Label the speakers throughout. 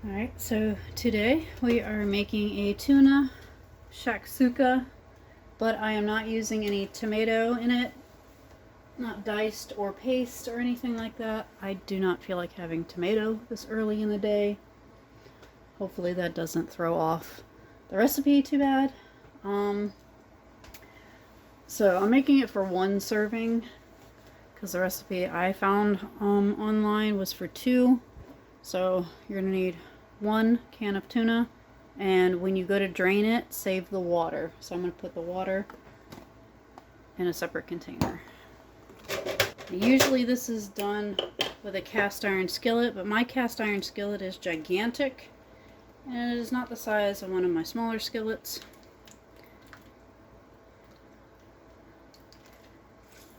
Speaker 1: Alright, so today we are making a tuna shakshuka, but I am not using any tomato in it, not diced or paste or anything like that. I do not feel like having tomato this early in the day. Hopefully that doesn't throw off the recipe too bad. So I'm making it for one serving because the recipe I found online was for two. So you're gonna need 1 can of tuna, and when you go to drain it, save the water. So I'm gonna put the water in a separate container. Usually this is done with a cast iron skillet, but my cast iron skillet is gigantic and it is not the size of one of my smaller skillets.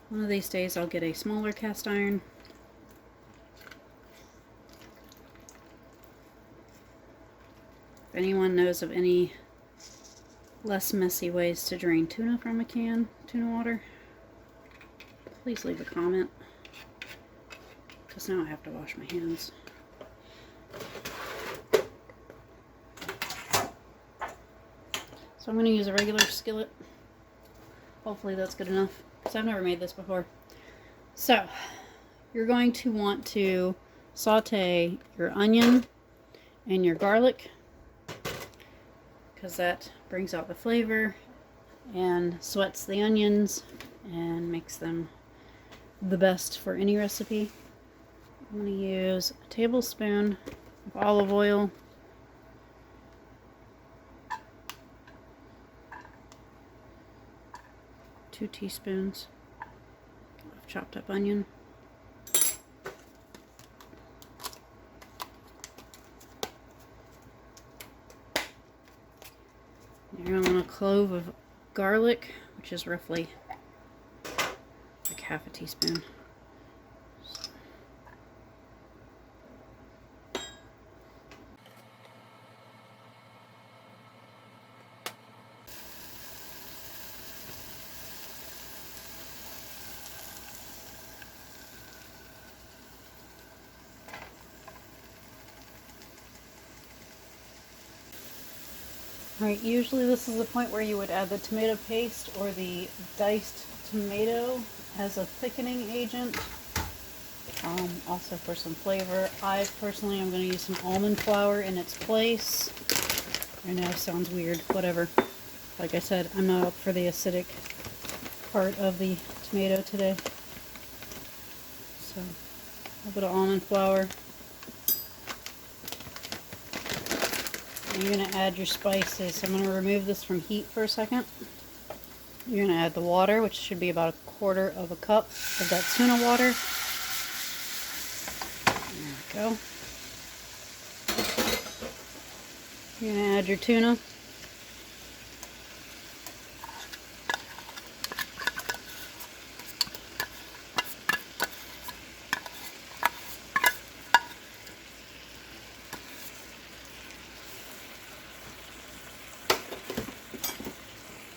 Speaker 1: One of these days I'll get a smaller cast iron. If anyone knows of any less messy ways to drain tuna from a can, tuna water, please leave a comment, because now I have to wash my hands. So I'm going to use a regular skillet. Hopefully that's good enough, because I've never made this before. So you're going to want to saute your onion and your garlic, because that brings out the flavor and sweats the onions and makes them the best for any recipe. I'm going to use a tablespoon of olive oil, two teaspoons of chopped up onion, you're going to want a clove of garlic, which is roughly like half a teaspoon. Alright, usually this is the point where you would add the tomato paste or the diced tomato as a thickening agent. Also for some flavor. I personally am going to use some almond flour in its place. I know, sounds weird, whatever. Like I said, I'm not up for the acidic part of the tomato today. So, a little bit of almond flour. And you're going to add your spices. So I'm going to remove this from heat for a second. You're going to add the water, which should be about 1/4 of a cup of that tuna water. There we go. You're going to add your tuna.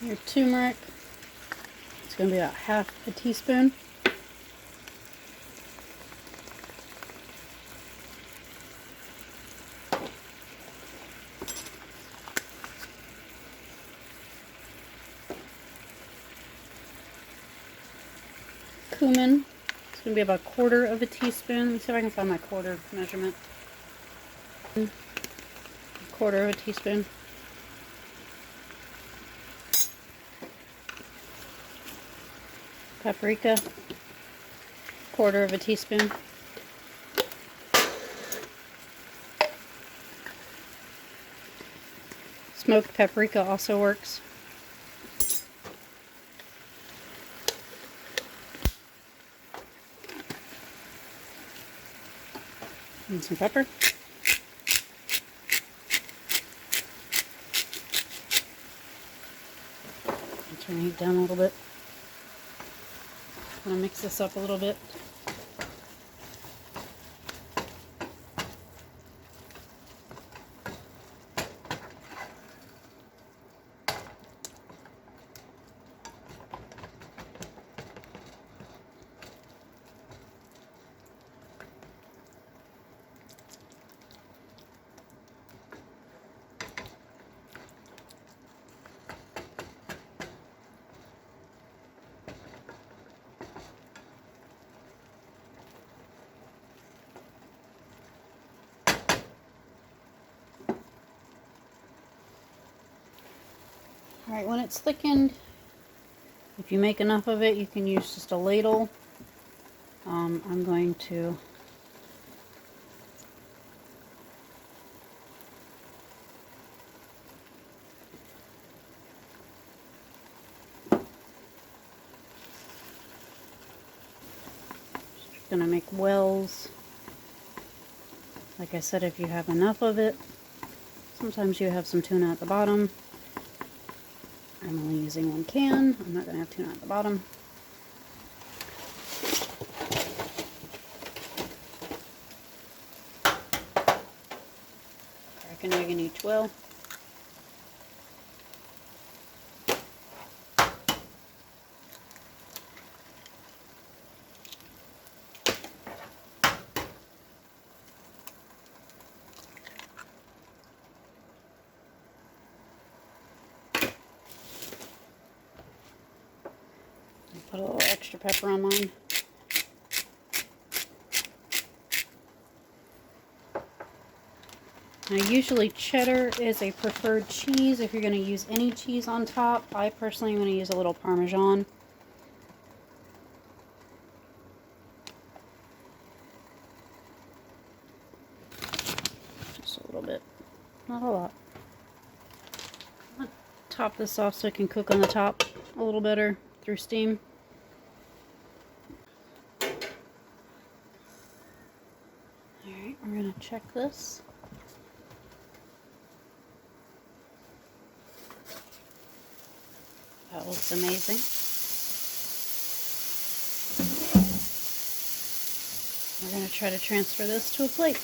Speaker 1: Your turmeric. It's going to be about half a teaspoon. Cumin. It's going to be about 1/4 of a teaspoon. Let's see if I can find my quarter measurement. 1/4 of a teaspoon. Paprika, 1/4 of a teaspoon. Smoked paprika also works. And some pepper. Turn the heat down a little bit. I'm going to mix this up a little bit. Alright, when it's thickened, if you make enough of it, you can use just a ladle. I'm going to make wells. Like I said, if you have enough of it, sometimes you have some tuna at the bottom. I'm only using 1 can. I'm not going to have tuna at the bottom. Crack an egg in each well. Put a little extra pepper on mine. Now usually cheddar is a preferred cheese if you're going to use any cheese on top. I personally am going to use a little Parmesan. Just a little bit, not a lot. I'm going to top this off so it can cook on the top a little better through steam. Alright, we're going to check this. That looks amazing. We're going to try to transfer this to a plate.